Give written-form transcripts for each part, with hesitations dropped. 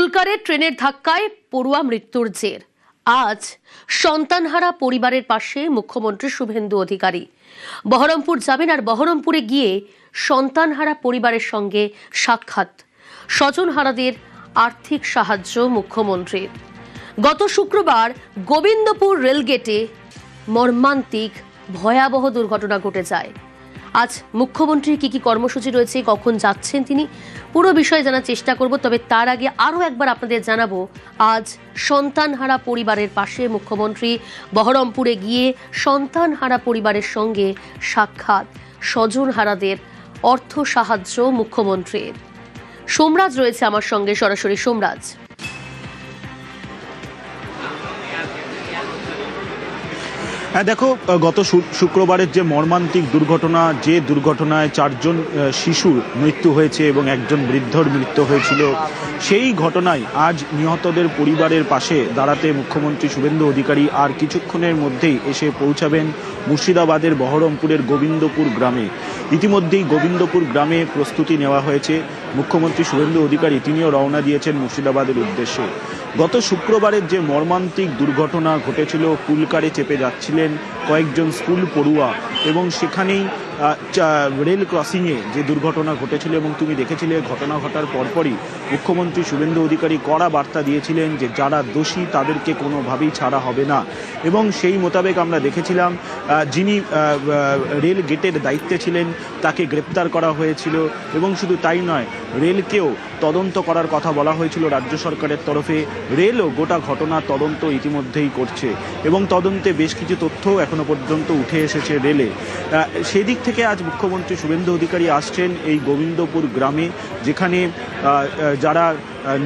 পুলকারে ট্রেনের ধাক্কায় পড়ুয়া মৃত্যুর জের। আজ সন্তানহারা পরিবারের পাশে মুখ্যমন্ত্রী শুভেন্দু অধিকারী বহরমপুর যাবেন আর বহরমপুরে গিয়ে সন্তানহারা পরিবারের সঙ্গে সাক্ষাৎ, স্বজনহারাদের আর্থিক সাহায্য মুখ্যমন্ত্রীর। গত শুক্রবার গোবিন্দপুর রেলগেটে মর্মান্তিক ভয়াবহ দুর্ঘটনা ঘটে যায়। আজ মুখ্যমন্ত্রীর কি কর্মসূচি রয়েছে, কখন যাচ্ছেন তিনি, পুরো বিষয়ে জানার চেষ্টা করব। তবে তার আগে আরও একবার আপনাদের জানাবো, আজ সন্তানহারা পরিবারের পাশে মুখ্যমন্ত্রী বহরমপুরে গিয়ে সন্তানহারা পরিবারের সঙ্গে সাক্ষাৎ, স্বজনহারাদের অর্থ সাহায্য মুখ্যমন্ত্রীর। সোমরাজ রয়েছে আমার সঙ্গে সরাসরি। সোমরাজ, হ্যাঁ দেখো, গত শুক্রবারের যে মর্মান্তিক দুর্ঘটনা, যে দুর্ঘটনায় 4 জন শিশুর মৃত্যু হয়েছে এবং একজন বৃদ্ধর মৃত্যু হয়েছিল, সেই ঘটনায় আজ নিহতদের পরিবারের পাশে দাঁড়াতে মুখ্যমন্ত্রী শুভেন্দু অধিকারী আর কিছুক্ষণের মধ্যেই এসে পৌঁছাবেন মুর্শিদাবাদের বহরমপুরের গোবিন্দপুর গ্রামে। ইতিমধ্যেই গোবিন্দপুর গ্রামে প্রস্তুতি নেওয়া হয়েছে। মুখ্যমন্ত্রী শুভেন্দু অধিকারী তিনিও রওনা দিয়েছেন মুর্শিদাবাদের উদ্দেশ্যে। গত শুক্রবারের যে মর্মান্তিক দুর্ঘটনা ঘটেছিল, পুলকারে চেপে যাচ্ছিলেন কয়েকজন স্কুল পড়ুয়া এবং সেখানেই রেল ক্রসিংয়ে যে দুর্ঘটনা ঘটেছিল এবং তুমি দেখেছিলে ঘটনা ঘটার পরপরই মুখ্যমন্ত্রী শুভেন্দু অধিকারী কড়া বার্তা দিয়েছিলেন যে যারা দোষী তাদেরকে কোনোভাবেই ছাড়া হবে না। এবং সেই মোতাবেক আমরা দেখেছিলাম যিনি রেল গেটের দায়িত্বে ছিলেন তাকে গ্রেপ্তার করা হয়েছিল এবং শুধু তাই নয়, রেলকেও তদন্ত করার কথা বলা হয়েছিল রাজ্য সরকারের তরফে। রেলও গোটা ঘটনা তদন্ত ইতিমধ্যেই করছে এবং তদন্তে বেশ কিছু তথ্য এখনো পর্যন্ত উঠে এসেছে রেলে। সেদিক থেকে আজ মুখ্যমন্ত্রী শুভেন্দু অধিকারী আসছেন এই গোবিন্দপুর গ্রামে, যেখানে যারা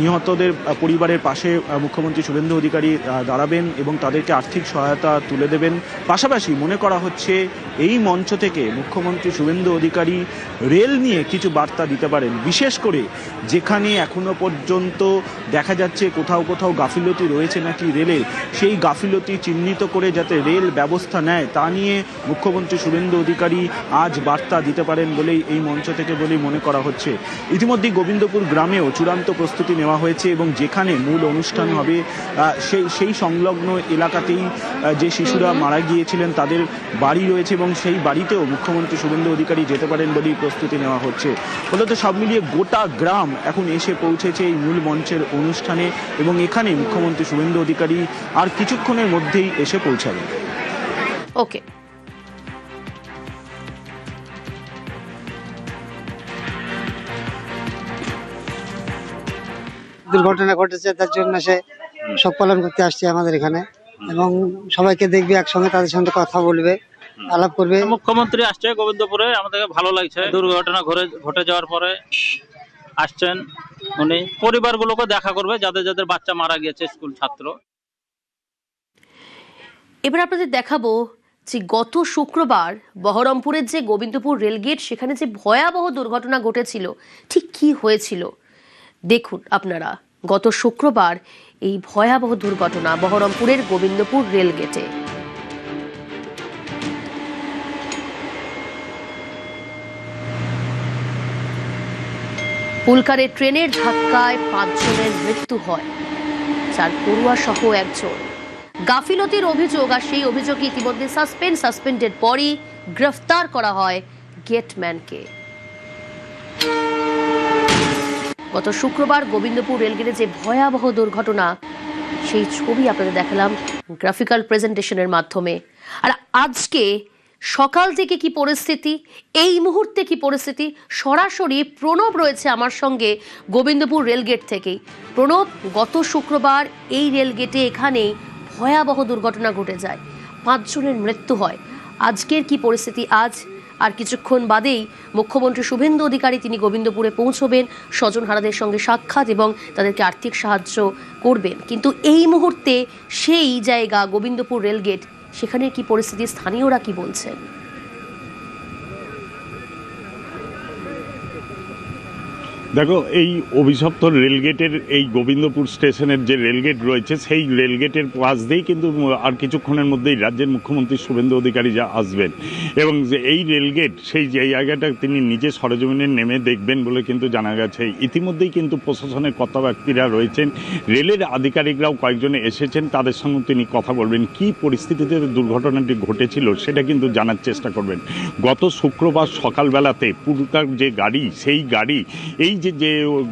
নিহতদের পরিবারের পাশে মুখ্যমন্ত্রী শুভেন্দু অধিকারী দাঁড়াবেন এবং তাদেরকে আর্থিক সহায়তা তুলে দেবেন। পাশাপাশি মনে করা হচ্ছে এই মঞ্চ থেকে মুখ্যমন্ত্রী শুভেন্দু অধিকারী রেল নিয়ে কিছু বার্তা দিতে পারেন, বিশেষ করে যেখানে এখনো পর্যন্ত দেখা যাচ্ছে কোথাও কোথাও গাফিলতি রয়েছে নাকি রেলের, সেই গাফিলতি চিহ্নিত করে যাতে রেল ব্যবস্থা নেয় তা নিয়ে মুখ্যমন্ত্রী শুভেন্দু অধিকারী আজ বার্তা দিতে পারেন বলেই এই মঞ্চ থেকে বলেই মনে করা হচ্ছে। ইতিমধ্যেই গোবিন্দপুর গ্রামেও চূড়ান্ত প্রস্তুতি নেওয়া হয়েছে এবং যেখানে মূল অনুষ্ঠান হবে সেই সংলগ্ন এলাকাতেই যে শিশুরা মারা গিয়েছিলেন তাদের বাড়ি রয়েছে এবং সেই বাড়িতেও মুখ্যমন্ত্রী শুভেন্দু অধিকারী যেতে পারেন বলেই প্রস্তুতি নেওয়া হচ্ছে। ফলত সব মিলিয়ে গোটা গ্রাম এখন এসে পৌঁছেছে এই মূল মঞ্চের অনুষ্ঠানে এবং এখানে মুখ্যমন্ত্রী শুভেন্দু অধিকারী আর কিছুক্ষণের মধ্যেই এসে পৌঁছাবেন। ওকে, দুর্ঘটনা ঘটেছে তার জন্য সে শোক পালন করতে আসছে আমাদের এখানে এবং সবাইকে দেখবে, একসঙ্গে তাদের সঙ্গে কথা বলবে, আলাপ করবে। মুখ্যমন্ত্রী আসছে গোবিন্দপুরে, আমাদের ভালো লাগছে। দুর্ঘটনা ঘটে যাওয়ার পরে আসছেন উনি, পরিবারগুলোকে দেখা করবে যাদের যাদের বাচ্চা মারা গিয়েছে, স্কুল ছাত্র। এবার আপনাদের দেখাবো যে গত শুক্রবার বহরমপুরের যে গোবিন্দপুর রেলগেট, সেখানে যে ভয়াবহ দুর্ঘটনা ঘটেছিল, ঠিক কি হয়েছিল দেখুন আপনারা। গত শুক্রবার এই ভয়াবহ দুর্ঘটনা বহরমপুরের গোবিন্দপুর রেলগেটে। পুলকারে ট্রেনের ধাক্কায় 5 জনের মৃত্যু হয়, 4 পড়ুয়া সহ 1 জন। গাফিলতির অভিযোগ, আর সেই অভিযোগে ইতিমধ্যে সাসপেন্ডের পরই গ্রেফতার করা হয় গেটম্যানকে। গত শুক্রবার গোবিন্দপুর রেলগেটে যে ভয়াবহ দুর্ঘটনা, সেই ছবি আপনাদের দেখালাম গ্রাফিক্যাল প্রেজেন্টেশনের মাধ্যমে। আর আজকে সকাল থেকে কি পরিস্থিতি, এই মুহূর্তে কি পরিস্থিতি, সরাসরি প্রণব রয়েছে আমার সঙ্গে গোবিন্দপুর রেলগেট থেকেই। প্রণব, গত শুক্রবার এই রেলগেটে এখানেই ভয়াবহ দুর্ঘটনা ঘটে যায়, 5 জনের মৃত্যু হয়। আজকের কি পরিস্থিতি? আজ আর কিছুক্ষণ বাদেই মুখ্যমন্ত্রী শুভেন্দু অধিকারী তিনি গোবিন্দপুরে পৌঁছবেন, স্বজনহারাদের সঙ্গে সাক্ষাৎ এবং তাদেরকে আর্থিক সাহায্য করবেন। কিন্তু এই মুহূর্তে সেই জায়গা গোবিন্দপুর রেলগেট, সেখানে কি পরিস্থিতি, স্থানীয়রা কি বলছেন? দেখো, এই অভিশপ্ত রেলগেটের এই গোবিন্দপুর স্টেশনের যে রেলগেট রয়েছে সেই রেলগেটের পাশ দিয়েই কিন্তু আর কিছুক্ষণের মধ্যেই রাজ্যের মুখ্যমন্ত্রী শুভেন্দু অধিকারী যা আসবেন, এবং যে এই রেলগেট সেই জায়গাটা তিনি নিজে সরেজমিনে নেমে দেখবেন বলে কিন্তু জানা গেছে। ইতিমধ্যেই কিন্তু প্রশাসনের কর্তা ব্যক্তিরা রয়েছেন, রেলের আধিকারিকরাও কয়েকজন এসেছেন, তাদের সঙ্গে তিনি কথা বলবেন, কী পরিস্থিতিতে দুর্ঘটনাটি ঘটেছিল সেটা কিন্তু জানার চেষ্টা করবেন। গত শুক্রবার সকালবেলাতে পুরুকার যে গাড়ি, সেই গাড়ি এই যে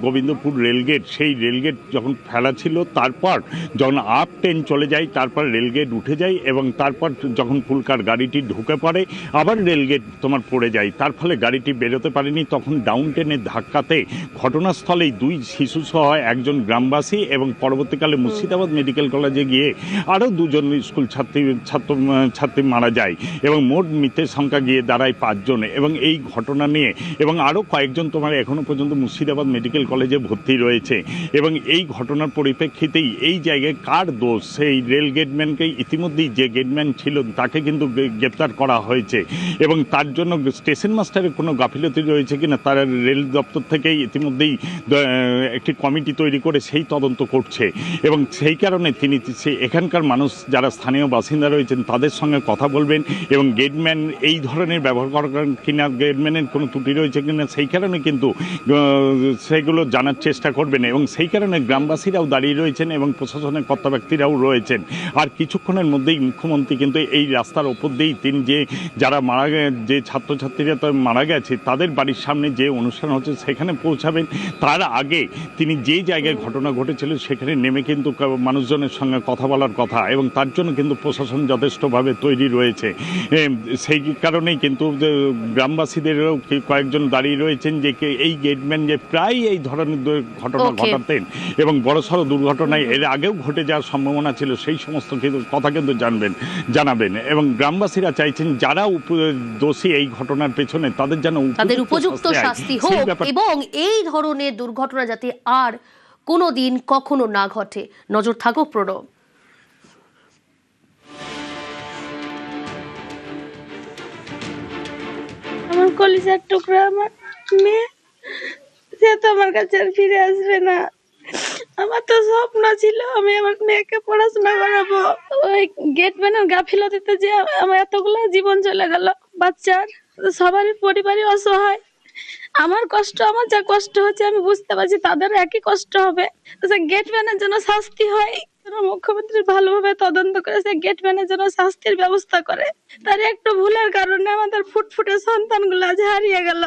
গোবিন্দপুর রেলগেট, সেই রেলগেট যখন ফেলা ছিল, তারপর যখন আপ ট্রেন চলে যায়, তারপর রেলগেট উঠে যায়, এবং তারপর যখন ফুলকার গাড়িটি ঢুকে পড়ে আবার রেলগেট তোমার পড়ে যায়, তার ফলে গাড়িটি বেরোতে পারেনি। তখন ডাউন ট্রেনের ধাক্কাতে ঘটনাস্থলেই 2 শিশুসহ একজন গ্রামবাসী এবং পরবর্তীকালে মুর্শিদাবাদ মেডিকেল কলেজে গিয়ে আরও 2 জন স্কুল ছাত্রী মারা যায়, এবং মোট মৃতের সংখ্যা গিয়ে দাঁড়ায় 5 জন। এবং এই ঘটনা নিয়ে এবং আরও কয়েকজন তোমার এখনও পর্যন্ত মুর্শিদাবাদ মেডিকেল কলেজে ভর্তি রয়েছে। এবং এই ঘটনার পরিপ্রেক্ষিতেই এই জায়গায় কার দোষ, সেই রেল গেটম্যানকে ইতিমধ্যেই যে গেটম্যান ছিল তাকে কিন্তু গ্রেপ্তার করা হয়েছে, এবং তার জন্য স্টেশন মাস্টারের কোনো গাফিলতি রয়েছে কিনা তারা রেল দপ্তর থেকেই ইতিমধ্যেই একটি কমিটি তৈরি করে সেই তদন্ত করছে। এবং সেই কারণে তিনি এখানকার মানুষ যারা স্থানীয় বাসিন্দা রয়েছেন তাদের সঙ্গে কথা বলবেন, এবং গেটম্যান এই ধরনের ব্যবহার করেন কিনা, গেটম্যানের কোনো ত্রুটি রয়েছে কিনা সেই কারণে কিন্তু সেগুলো জানার চেষ্টা করবেন। এবং সেই কারণে গ্রামবাসীরাও দাঁড়িয়ে রয়েছেন এবং প্রশাসনের কর্তা ব্যক্তিরাও রয়েছেন। আর কিছুক্ষণের মধ্যেই মুখ্যমন্ত্রী কিন্তু এই রাস্তার ওপর দিয়েই তিনি যারা যে ছাত্রছাত্রীরা মারা গেছে তাদের বাড়ির সামনে যে অনুষ্ঠান হচ্ছে সেখানে পৌঁছাবেন। তার আগে তিনি যে জায়গায় ঘটনা ঘটেছিল সেখানে নেমে কিন্তু মানুষজনের সঙ্গে কথা বলার কথা, এবং তার জন্য কিন্তু প্রশাসন যথেষ্টভাবে তৈরি রয়েছে। সেই কারণেই কিন্তু গ্রামবাসীদেরও কয়েকজন দাঁড়িয়ে রয়েছেন যে এই গেটম্যান যে প্রায় এই ধরনের ঘটনা ঘটাতেন এবং বড়সড় দুর্ঘটনায় এর আগেও ঘটে যাওয়ার সম্ভাবনা ছিল, সেই সমস্ত কথা কিন্তু জানাবেন। এবং গ্রামবাসীরা চাইছেন যারা দোষী এই ঘটনার পেছনে তাদের যেন উপযুক্ত শাস্তি হোক, এবং এই ধরনের দুর্ঘটনা যাতে আর কোনোদিন কখনো না ঘটে। নজর থাকুক প্রণব। আমার কলিজার টুকরা আমার মেয়ে, সে তো আমার কাছে আর ফিরে আসবে না। আমার তো স্বপ্ন ছিল আমি আমার মেয়েকে পড়াশোনা করাবো। ওই গেটম্যানের গাফিলতিতে যে আমার এতগুলো জীবন চলে গেল বাচ্চার, সবারই পরিবারই অসহায়। আমার কষ্ট, আমার যা কষ্ট হচ্ছে আমি বুঝতে পারছি তাদেরও একই কষ্ট হবে। গেটম্যানের জন্য শাস্তি হয়, মুখ্যমন্ত্রী ভালোভাবে তদন্ত করে সে গেটম্যানের জন্য শাস্তির ব্যবস্থা করে। তার একটু ভুলের কারণে আমাদের ফুটফুটে সন্তানগুলো আজ হারিয়ে গেল।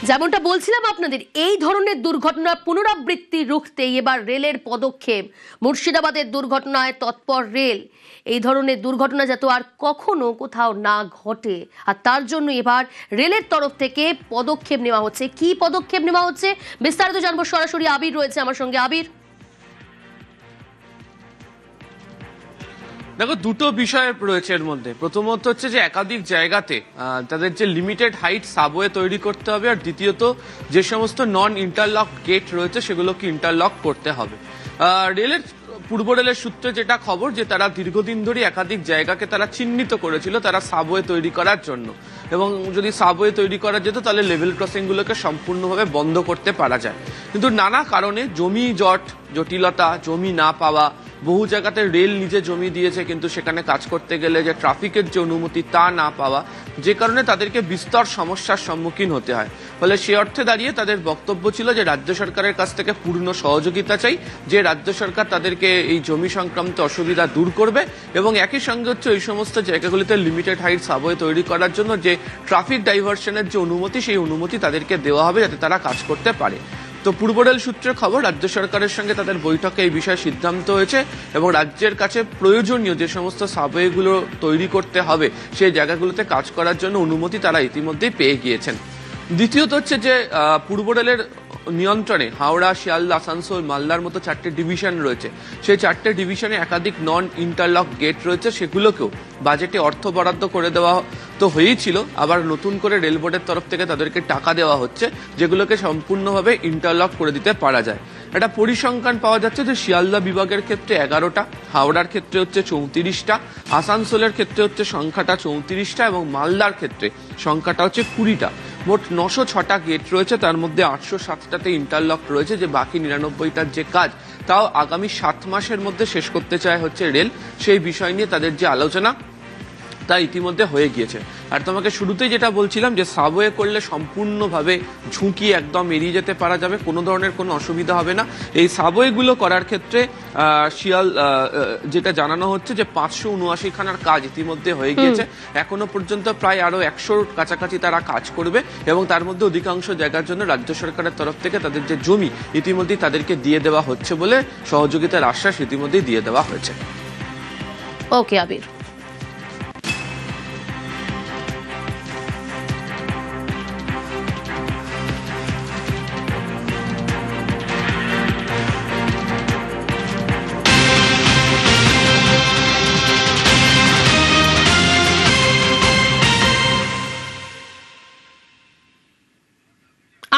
যেমনটা বলছিলাম আপনাদের, এই ধরনের দুর্ঘটনা পুনরাবৃত্তি রুখতে এবার রেলের পদক্ষেপ। মুর্শিদাবাদের দুর্ঘটনায় তৎপর রেল। এই ধরনের দুর্ঘটনা যাতে আর কখনো কোথাও না ঘটে, আর তার জন্য এবার রেলের তরফ থেকে পদক্ষেপ নেওয়া হচ্ছে। কি পদক্ষেপ নেওয়া হচ্ছে বিস্তারিত জানবো, সরাসরি আবির রয়েছে আমার সঙ্গে। আবির, দেখো, দুটো বিষয় রয়েছে এর মধ্যে। প্রথমত হচ্ছে যে একাধিক জায়গাতে তাদের যে লিমিটেড হাইট সাবওয়ে তৈরি করতে হবে, আর দ্বিতীয়ত যে সমস্ত নন ইন্টারলক গেট রয়েছে সেগুলোকে ইন্টারলক করতে হবে। পূর্ব রেলের সূত্রে যেটা খবর, যে তারা দীর্ঘদিন ধরে একাধিক জায়গাকে তারা চিহ্নিত করেছিল তারা সাবওয়ে তৈরি করার জন্য, এবং যদি সাবওয়ে তৈরি করা যেত তাহলে লেভেল ক্রসিং গুলোকে সম্পূর্ণভাবে বন্ধ করতে পারা যায়। কিন্তু নানা কারণে জমি জটিলতা, জমি না পাওয়া, বহু জায়গাতে রেল নিজে জমি দিয়েছে কিন্তু সেখানে কাজ করতে গেলে যে ট্রাফিকের যে অনুমতি তা না পাওয়া, যে কারণে তাদেরকে বিস্তর সমস্যার সম্মুখীন হতে হয়। ফলে সে অর্থে দাঁড়িয়ে তাদের বক্তব্য ছিল যে রাজ্য সরকারের কাছ থেকে পূর্ণ সহযোগিতা চাই, যে রাজ্য সরকার তাদেরকে এই জমি সংক্রান্ত অসুবিধা দূর করবে, এবং একই সঙ্গে হচ্ছে ওই সমস্ত জায়গাগুলিতে লিমিটেড হাইট সাবওয়ে তৈরি করার জন্য যে ট্রাফিক ডাইভার্সনের যে অনুমতি, সেই অনুমতি তাদেরকে দেওয়া হবে যাতে তারা কাজ করতে পারে। তো পূর্ব রেল সূত্রের খবর, রাজ্য সরকারের সঙ্গে তাদের বৈঠকে এই বিষয়ে সিদ্ধান্ত হয়েছে, এবং রাজ্যের কাছে প্রয়োজনীয় যে সমস্ত সাবওয়েগুলো তৈরি করতে হবে সেই জায়গাগুলোতে কাজ করার জন্য অনুমতি তারা ইতিমধ্যেই পেয়ে গিয়েছেন। দ্বিতীয়ত হচ্ছে যে পূর্ব রেলের নিয়ন্ত্রণে হাওড়া, শিয়ালদা, আসানসোল, মালদার মতো 4টে ডিভিশন রয়েছে। সেই 4টে ডিভিশনে একাধিক নন ইন্টারলক গেট রয়েছে, সেগুলোকেও বাজেটে অর্থ বরাদ্দ করে দেওয়া তো হয়েছিল, আবার নতুন করে রেল বোর্ডের তরফ থেকে তাদেরকে টাকা দেওয়া হচ্ছে যেগুলোকে সম্পূর্ণভাবে ইন্টারলক করে দিতে পারা যায়। একটা পরিসংখ্যান পাওয়া যাচ্ছে যে শিয়ালদা বিভাগের ক্ষেত্রে 11টা, হাওড়ার ক্ষেত্রে হচ্ছে 34টা, আসানসোলের ক্ষেত্রে হচ্ছে সংখ্যাটা 34টা এবং মালদার ক্ষেত্রে সংখ্যাটা হচ্ছে 20টা। মোট 906টা গেট রয়েছে, তার মধ্যে 807টাতে ইন্টারলক রয়েছে, যে বাকি 99টার যে কাজ তাও আগামী 7 মাসের মধ্যে শেষ করতে চায় হচ্ছে রেল। সেই বিষয় নিয়ে তাদের যে আলোচনা তা ইতিমধ্যে হয়ে গিয়েছে। আর তোমাকে শুরুতেই যেটা বলছিলাম যে সাবওয়ে করলে সম্পূর্ণভাবে ঝুঁকি একদম এড়িয়ে যেতে পারা যাবে, কোনো ধরনের কোনো অসুবিধা হবে না। এই সাবওয়েগুলো করার ক্ষেত্রে যেটা জানানো হচ্ছে যে 579খানার কাজ ইতিমধ্যে হয়ে গিয়েছে। এখনো পর্যন্ত প্রায় আরো 100 কাছাকাছি তারা কাজ করবে এবং তার মধ্যে অধিকাংশ জায়গার জন্য রাজ্য সরকারের তরফ থেকে তাদের যে জমি ইতিমধ্যেই তাদেরকে দিয়ে দেওয়া হচ্ছে বলে সহযোগিতার আশ্বাস ইতিমধ্যেই দিয়ে দেওয়া হয়েছে। ওকে আবির।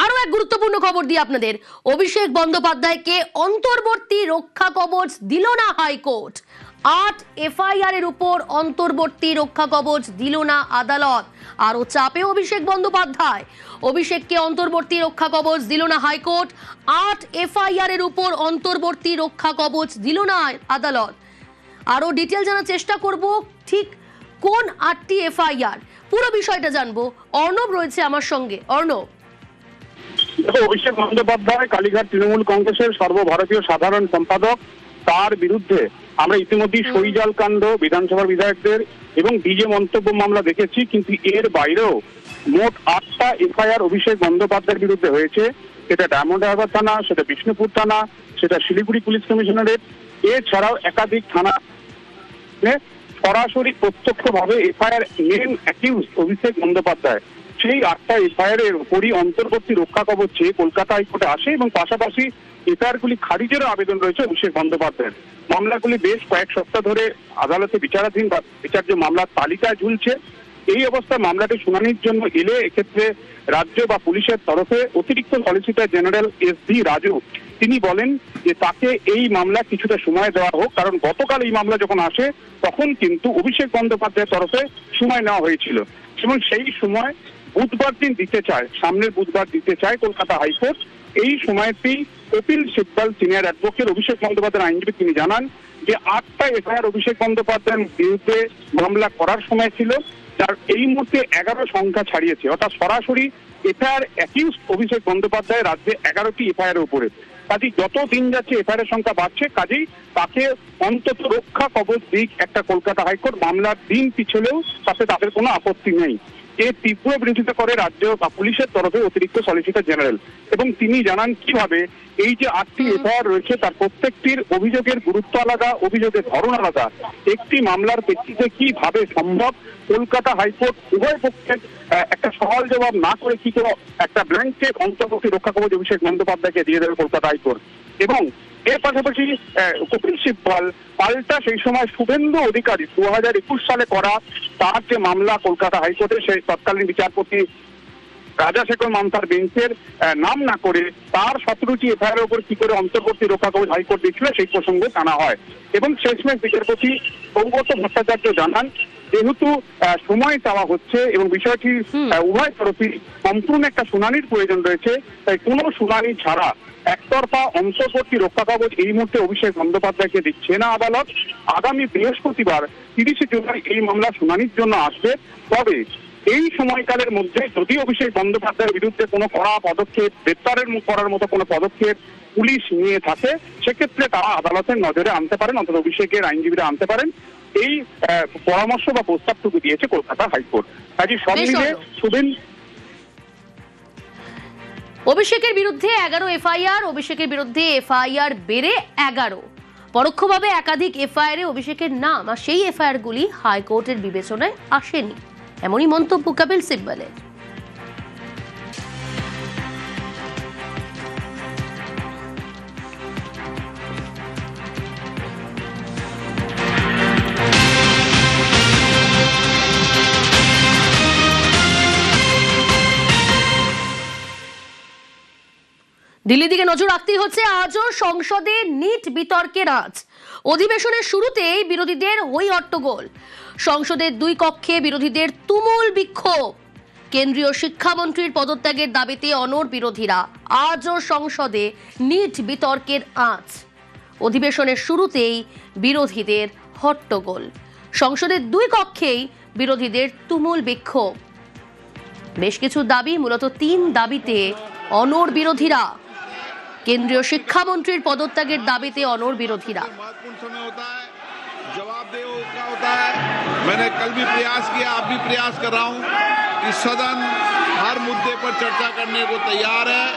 আরো এক গুরুত্বপূর্ণ খবর দিয়ে আপনাদের, অভিষেক বন্দ্যোপাধ্যায়কে অন্তর্বর্তী রক্ষা কবচ দিল না হাইকোর্ট। 8 এফআইআর এর উপর অন্তর্বর্তী রক্ষা কবচ দিল না আদালত। আরো চাপে অভিষেক বন্দ্যোপাধ্যায়, অভিষেককে অন্তর্বর্তী রক্ষা কবচ দিল না হাইকোর্ট। 8 এফআইআর এর উপর অন্তর্বর্তী রক্ষা কবচ দিল না আদালত। আরো ডিটেল জানার চেষ্টা করব, ঠিক কোন 8টি এফআইআর, পুরো বিষয়টা জানবো। অর্ণব রয়েছে আমার সঙ্গে। অর্ণব, অভিষেক বন্দ্যোপাধ্যায় কালীঘাট তৃণমূল কংগ্রেসের সর্বভারতীয় সাধারণ সম্পাদক, তার বিরুদ্ধে আমরা ইতিমধ্যেই সইজাল কাণ্ড, বিধানসভার বিধায়কদের এবং ডিজে মন্তব্য মামলা দেখেছি, কিন্তু এর বাইরেও মোট 8টা এফআইআর অভিষেক বন্দ্যোপাধ্যায়ের বিরুদ্ধে হয়েছে। সেটা ডায়মন্ড হারবার থানা, সেটা বিষ্ণুপুর থানা, সেটা শিলিগুড়ি পুলিশ কমিশনারেট, এছাড়াও একাধিক থানা সরাসরি প্রত্যক্ষভাবে FIR main accused Abhishek Bandyopadhyay. সেই 8টা এফআইআর এর উপরই অন্তর্বর্তী রক্ষা কবচ চেয়ে কলকাতা হাইকোর্টে আসে এবং পাশাপাশি এফআইআর-গুলি খারিজেরও আবেদন রয়েছে অভিষেক বন্দ্যোপাধ্যায়ের। মামলাগুলি বেশ কয়েক সপ্তাহ ধরে আদালতে বিচারাধীন বা বিচার্য মামলার তালিকায় ঝুলছে। এই অবস্থায় মামলাটি শুনানির জন্য এলে এক্ষেত্রে রাজ্য বা পুলিশের তরফে অতিরিক্ত সলিসিটর জেনারেল এস.ভি. রাজু তিনি বলেন যে তাকে এই মামলা কিছুটা সময় দেওয়া হোক, কারণ গতকাল এই মামলা যখন আসে তখন কিন্তু অভিষেক বন্দ্যোপাধ্যায়ের তরফে সময় নেওয়া হয়েছিল এবং সেই সময় বুধবার দিন দিতে চায়, সামনের বুধবার দিতে চায় কলকাতা হাইকোর্ট। এই সময়তেই কপিল সিব্বল সিনিয়র অ্যাডভোকেট অভিষেক বন্দ্যোপাধ্যায়ের আইনজীবী তিনি জানান যে 8টা এফআইআর অভিষেক বন্দ্যোপাধ্যায়ের বিরুদ্ধে মামলা করার সময় ছিল, যার এই মুহূর্তে 11 সংখ্যা ছাড়িয়েছে, অর্থাৎ সরাসরি এফআইআর অ্যাকিউজ অভিষেক বন্দ্যোপাধ্যায় রাজ্যে 11টি এফআইআর এর উপরে। কাজেই যত দিন যাচ্ছে এফআইআর সংখ্যা বাড়ছে, কাজেই তাকে অন্তত রক্ষা কবচ দিক একটা কলকাতা হাইকোর্ট, মামলার দিন পিছলেও তাতে তাদের কোনো আপত্তি নেই। এর তীব্র বিরোধিতা করে রাজ্য বা পুলিশের তরফে অতিরিক্ত সলিসিটর জেনারেল এবং তিনি জানান কিভাবে এই যে 8টি এফআইআর রয়েছে তার প্রত্যেকটির অভিযোগের গুরুত্ব আলাদা, অভিযোগের ধরন আলাদা। একটি মামলার ভিত্তিতে কিভাবে সম্ভব কলকাতা হাইকোর্ট উভয় পক্ষের একটা সওয়াল জবাব না করে কি করে একটা ব্ল্যাঙ্ক চেক অন্তর্বর্তী রক্ষা কবচ অভিষেক বন্দ্যোপাধ্যায়কে দিয়ে দেবে কলকাতা হাইকোর্ট। এবং এর পাশাপাশি কপিল সিব্বল পাল্টা সেই সময় শুভেন্দু অধিকারী 2021 সালে করা তার যে মামলা কলকাতা হাইকোর্টে, সেই তৎকালীন বিচারপতি রাজাশেখর মান্তার বেঞ্চের নাম না করে তার 17টি এফআইআর এর উপর কি করে অন্তর্বর্তী রক্ষা কবচ হাইকোর্ট দিচ্ছিল সেই প্রসঙ্গে জানা হয়। এবং শেষমেশ বিচারপতি সৌগত ভট্টাচার্য জানান যেহেতু সময় চাওয়া হচ্ছে এবং বিষয়টি উভয় তরফই সম্পূর্ণ একটা শুনানির প্রয়োজন রয়েছে, তাই কোনো শুনানি ছাড়া একতরফা অন্তর্বর্তী রক্ষা কবচ এই মুহূর্তে অভিষেক বন্দ্যোপাধ্যায়কে দিচ্ছে না আদালত। আগামী বৃহস্পতিবার 30শে জুলাই এই মামলা শুনানির জন্য আসবে। তবে এই সময়কালের মধ্যে যদি অভিষেক বন্দ্যোপাধ্যায়ের বিরুদ্ধে কোনো কড়া পদক্ষেপ, গ্রেপ্তারের করার মতো কোনো পদক্ষেপ পুলিশ নিয়ে থাকে, সেক্ষেত্রে তারা আদালতের নজরে আনতে পারেন, অন্তত অভিষেকের আইনজীবীরা আনতে পারেন। এই পরামর্শ বা প্রস্তাবটুকু দিয়েছে কলকাতা হাইকোর্ট। কাজে সব মিলে অভিষেকের বিরুদ্ধে 11 এফআইআর, অভিষেকের বিরুদ্ধে এফআইআর বেড়ে 11, পরোক্ষভাবে একাধিক এফআইআর এ অভিষেকের নাম, আর সেই এফআইআর গুলি হাইকোর্টের বিবেচনায় আসেনি, এমনই মন্তব্য কপিল সিব্বলের। দিল্লির দিকে নজর রাখতেই হচ্ছে। আজও সংসদে নিট বিতর্কের আজ। অধিবেশনের শুরুতেই বিরোধীদের হই হট্টগোল। সংসদের দুই কক্ষে বিরোধীদের তুমুল বিক্ষোভ। কেন্দ্রীয় শিক্ষামন্ত্রীর পদত্যাগের দাবিতে অনড় বিরোধীরা। আজও সংসদে নিট বিতর্কের আজ। অধিবেশনের শুরুতেই বিরোধীদের হট্টগোল। সংসদের দুই কক্ষেই বিরোধীদের তুমুল বিক্ষোভ। বেশ কিছু দাবি, মূলত 3 দাবিতে অনড় বিরোধীরা। কেন্দ্রীয় শিক্ষামন্ত্রীর পদত্যাগের দাবিতে অনড় বিরোধীরা। महत्वपूर्ण समय होता है, जवाबदेह का होता है। मैंने कल भी प्रयास किया, अब भी प्रयास कर रहा हूं कि सदन हर मुद्दे पर चर्चा करने को तैयार है।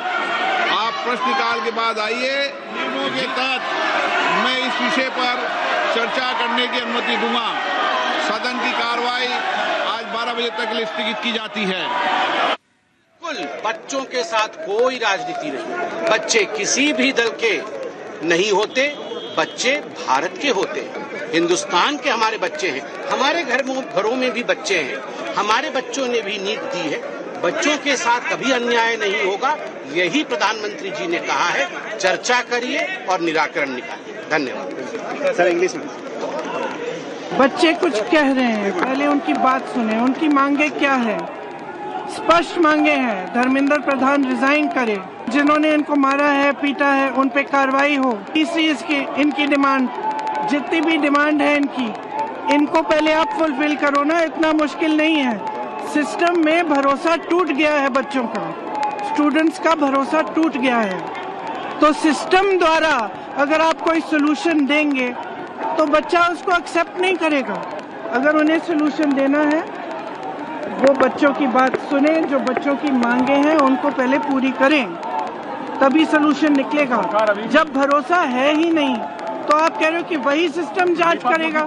आप प्रश्नकाल के बाद आइए, नियमों के तहत मैं इस विषय पर चर्चा करने की अनुमति दूंगा। सदन की कार्रवाई आज 12 बजे तक के लिए स्थगित की जाती है। बच्चों के साथ कोई राजनीति नहीं। बच्चे किसी भी दल के नहीं होते, बच्चे भारत के होते हैं। हिंदुस्तान के हमारे बच्चे हैं। हमारे घरों में भी बच्चे हैं। हमारे बच्चों ने भी नीट दी है। बच्चों के साथ कभी अन्याय नहीं होगा, यही प्रधानमंत्री जी ने कहा है। चर्चा करिए और निराकरण निकालिए। धन्यवाद। सर इंग्लिश में। बच्चे कुछ कह रहे हैं, पहले उनकी बात सुने। उनकी मांगे क्या है? स्पष्ट मांगे हैं। धर्मेंद्र प्रधान रिजाइन करे, जिन्होंने इनको मारा है, पीटा है, उन पे कार्रवाई हो। तीसरी इनकी डिमांड, जितनी भी डिमांड है इनको पहले आप फुलफिल करो ना, इतना मुश्किल नहीं है। सिस्टम में भरोसा टूट गया है, बच्चों का, स्टूडेंट्स का भरोसा टूट गया है। तो सिस्टम द्वारा अगर आप कोई सोल्यूशन देंगे तो बच्चा उसको एक्सेप्ट नहीं करेगा। अगर उन्हें सोल्यूशन देना है, वो बच्चों की बात सुने, जो बच्चों की मांगे हैं उनको पहले पूरी करें, तभी सोल्यूशन निकलेगा। जब भरोसा है ही नहीं तो आप कह रहे हो कि वही सिस्टम जांच करेगा।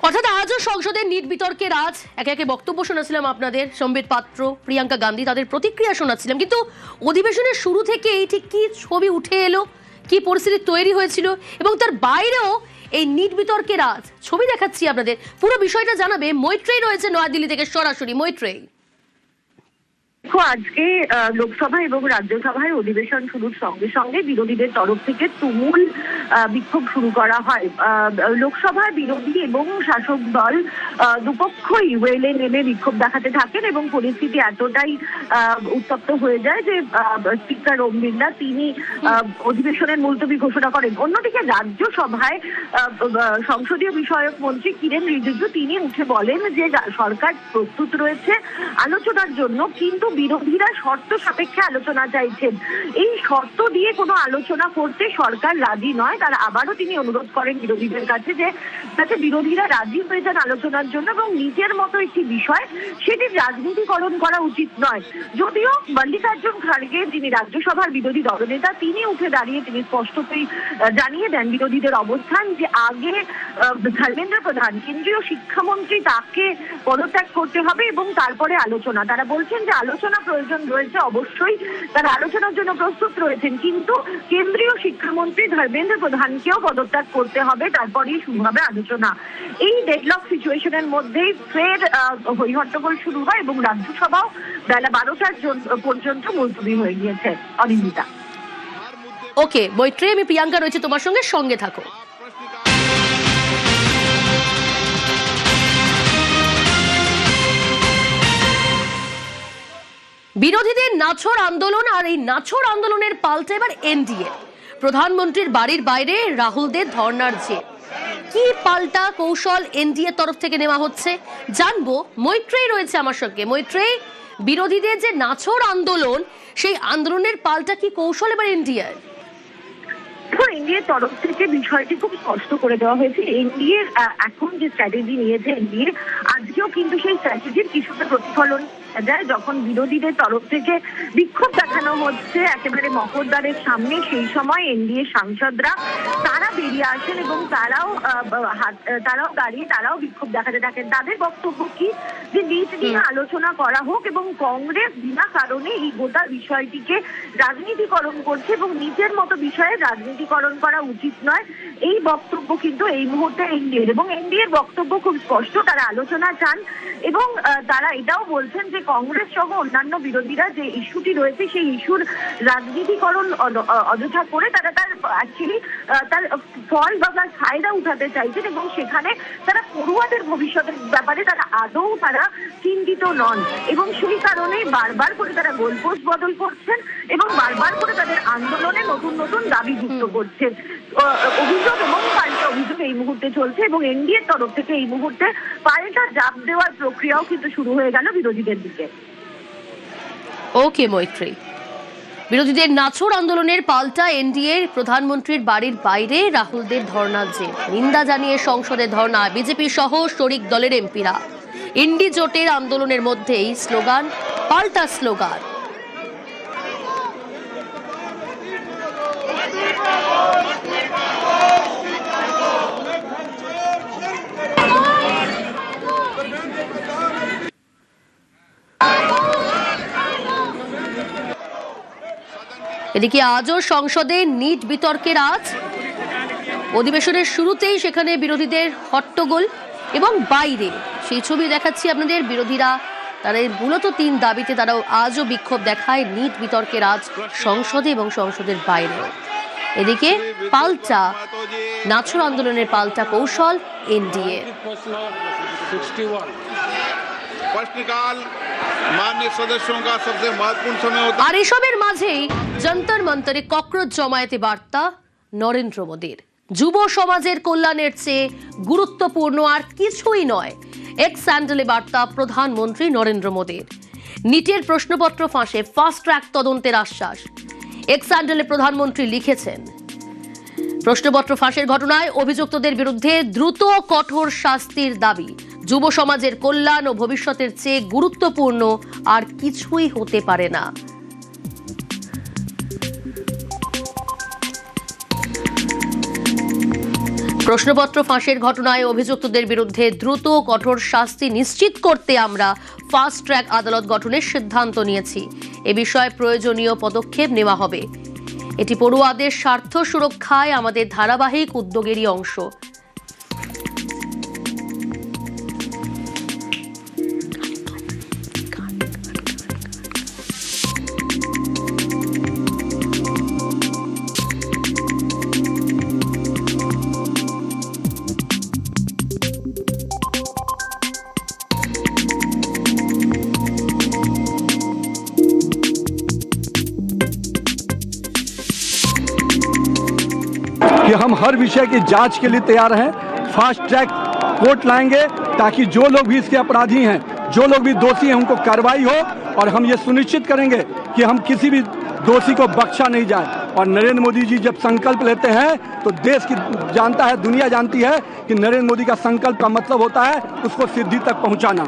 অর্থাৎ আজও সংসদের নিট বিতর্কের আজ। একে একে বক্তব্য শোনাছিলাম আপনাদের। সম্বিত পাত্র, প্রিয়াঙ্কা গান্ধী, তাদের প্রতিক্রিয়া শোনাচ্ছিলাম। কিন্তু অধিবেশনের শুরু থেকেই ঠিক কি ছবি উঠে এলো, কি পরিস্থিতি তৈরি হয়েছিল এবং তার বাইরেও এই নিট বিতর্কের আজ ছবি দেখাচ্ছি আপনাদের। পুরো বিষয়টা জানাবে মৈত্রেয়ী রয়েছে নয়াদিল্লি থেকে সরাসরি। মৈত্রেয়ী, দেখো, আজকে লোকসভা এবং রাজ্যসভায় অধিবেশন শুরুর সঙ্গে সঙ্গে বিরোধীদের তরফ থেকে তুমুল বিক্ষোভ শুরু করা হয়। লোকসভায় বিরোধী এবং শাসক দল দুপক্ষই ওয়েলে নেমে বিক্ষোভ দেখাতে থাকেন এবং পরিস্থিতি এতটাই উত্তপ্ত হয়ে যায় যে স্পিকার ওম বিড়লা তিনি অধিবেশনের মুলতবি ঘোষণা করেন। অন্যদিকে রাজ্যসভায় সংসদীয় বিষয়ক মন্ত্রী কিরেন রিজিজু তিনি উঠে বলেন যে সরকার প্রস্তুত রয়েছে আলোচনার জন্য, কিন্তু বিরোধীরা শর্ত সাপেক্ষে আলোচনা চাইছেন। এই শর্ত দিয়ে কোনো আলোচনা করতে সরকার রাজি নয়। তারা আবারও তিনি অনুরোধ করেন বিরোধীদের কাছে যে যাতে বিরোধীরা রাজি হয়ে যান আলোচনার জন্য এবং নিজের মতো একটি বিষয় সেটির রাজনীতিকরণ করা উচিত নয়। যদিও মল্লিকার্জুন খাড়গে, যিনি রাজ্যসভার বিরোধী দলনেতা, তিনি উঠে দাঁড়িয়ে তিনি স্পষ্টতই জানিয়ে দেন বিরোধীদের অবস্থান যে আগে ধর্মেন্দ্র প্রধান কেন্দ্রীয় শিক্ষামন্ত্রী তাকে পদত্যাগ করতে হবে এবং তারপরে আলোচনা। তারা বলছেন যে আলোচনা প্রয়োজন রয়েছে, অবশ্যই তারা আলোচনার জন্য প্রস্তুত রয়েছেন, কিন্তু কেন্দ্রীয় শিক্ষামন্ত্রী ধর্মেন্দ্র প্রধানকেও পদত্যাগ করতে হবে, তারপরেই শুরু হবে আলোচনা। এই ডেডলক সিচুয়েশনের মধ্যেই ফের হইহট্টগোল শুরু হয় এবং রাজ্যসভাও বেলা 12টার পর্যন্ত মুলতবি হয়ে গিয়েছে। অনিন্দিতা। ওকে মৈত্রেয়ী, আমি প্রিয়াঙ্কা রয়েছে তোমার সঙ্গে, সঙ্গে থাকো। বিরোধীদের নাছোড় আন্দোলন, আর এই নাছোড় আন্দোলনের পাল্টা এবার এনডিএ। প্রধানমন্ত্রীর বাড়ির বাইরে রাহুলদের ধর্নার জের। কি পাল্টা কৌশল এনডিএ তরফ থেকে নেওয়া হচ্ছে জানবো। মৈত্রেয়ী রয়েছে আমার সঙ্গে। মৈত্রেয়ী, বিরোধীদের যে নাছোড় আন্দোলন, সেই আন্দোলনের পাল্টা কি কৌশল এবার এনডিএ? এনডিএর তরফ থেকে বিষয়টি খুব স্পষ্ট করে দেওয়া হয়েছে। এনডিএর এখন যে স্ট্র্যাটেজি নিয়েছে এনডিএ, আজকেও কিন্তু সেই স্ট্র্যাটেজির কিছুটা প্রতিফলন যায়। যখন বিরোধীদের তরফ থেকে বিক্ষোভ দেখানো হচ্ছে একেবারে মকদ্দারের সামনে, সেই সময় এনডিএ সাংসদরা তারা বেরিয়ে আসেন এবং তারাও দাঁড়িয়ে তারাও বিক্ষোভ দেখাতে থাকেন। তাদের বক্তব্য কি যে নিট নিয়ে আলোচনা করা হোক এবং কংগ্রেস বিনা কারণে এই গোটা বিষয়টিকে রাজনীতিকরণ করছে এবং নিজের মতো বিষয়ে রাজনীতি রাজনীতিকরণ করা উচিত নয়, এই বক্তব্য কিন্তু এই মুহূর্তে এনডিএর, এবং এনডিএর বক্তব্য খুব স্পষ্ট, তারা আলোচনা চান এবং তারা এটাও বলছেন যে কংগ্রেস সহ অন্যান্য বিরোধীরা যে ইস্যুটি রয়েছে সেই ইস্যুর রাজনীতিকরণ অযথা করে তারা তার অ্যাকচুয়ালি তার ফল বা তার ফায়দা উঠাতে চাইছেন, এবং সেখানে তারা পড়ুয়াদের ভবিষ্যতের ব্যাপারে তারা আদৌ তারা চিন্তিত নন, এবং সেই কারণে বারবার করে তারা গোলপোস্ট বদল করছেন এবং বারবার করে তাদের আন্দোলনে নতুন নতুন দাবি যুক্ত করছেন। অভিযোগ এবং পাল্টা অভিযোগ এই মুহূর্তে চলছে, এবং এনডিএর তরফ থেকে এই মুহূর্তে পাল্টা জাপ দেওয়ার প্রক্রিয়াও কিন্তু শুরু হয়ে গেল বিরোধীদের দিকে। ওকে মৈত্রী, বিরোধীদের নাছোড় আন্দোলনের পাল্টা এনডিএ, প্রধানমন্ত্রীর বাড়ির বাইরে রাহুলদের ধর্নার জের, নিন্দা জানিয়ে সংসদে ধর্না বিজেপি সহ শরিক দলের এমপিরা। ইন্ডি জোটের আন্দোলনের মধ্যেই স্লোগান, পাল্টা স্লোগান। এদিকে আজও সংসদে নিট বিতর্কের আজ, অধিবেশনের শুরুতেই সেখানে বিরোধীদের হট্টগোল এবং বাইরে সেই ছবি দেখাচ্ছি আপনাদের। বিরোধীরা তাদের মূলত 3 দাবিতে তারাও আজও বিক্ষোভ দেখায়, নিট বিতর্কের আজ সংসদে এবং সংসদের বাইরে। এদিকে পাল্টা নাছোড় আন্দোলনের পাল্টা কৌশল এনডিএ। আর এসবের মাঝেই যন্তর মন্তরে ককরোচ জমায়েতে বার্তা নরেন্দ্র মোদীর, যুব সমাজের কল্যাণের চেয়ে গুরুত্বপূর্ণ আর কিছুই নয়। এক্স স্যান্ডেলে বার্তা প্রধানমন্ত্রী নরেন্দ্র মোদীর। নিটের প্রশ্নপত্র ফাঁসে ফাস্ট ট্র্যাক তদন্তের আশ্বাস। এক্স স্যান্ডেলে প্রধানমন্ত্রী লিখেছেন, প্রশ্নপত্র ফাঁসের ঘটনায় অভিযুক্তদের বিরুদ্ধে দ্রুত কঠোর শাস্তির দাবি। যুব সমাজের কল্যাণ ও ভবিষ্যতের চেয়ে গুরুত্বপূর্ণ আর কিছুই হতে পারে না। প্রশ্নপত্র ফাঁসের ঘটনায় অভিযুক্তদের বিরুদ্ধে দ্রুত কঠোর শাস্তি নিশ্চিত করতে আমরা ফাস্ট ট্র্যাক আদালত গঠনের সিদ্ধান্ত নিয়েছি। এ বিষয়ে প্রয়োজনীয় পদক্ষেপ নেওয়া হবে। এটি পড়ুয়াদের স্বার্থ সুরক্ষায় আমাদের ধারাবাহিক উদ্যোগেরই অংশ। कि हम हर विषय की जांच के लिए तैयार हैं। फास्ट ट्रैक कोर्ट लाएंगे ताकि जो लोग भी इसके अपराधी हैं, जो लोग भी दोषी हैं, उनको कार्रवाई हो, और हम ये सुनिश्चित करेंगे कि हम किसी भी दोषी को बख्शा नहीं जाए। और नरेंद्र मोदी जी जब संकल्प लेते हैं तो देश की जानता है, दुनिया जानती है कि नरेंद्र मोदी का संकल्प का मतलब होता है उसको सिद्धि तक पहुंचाना।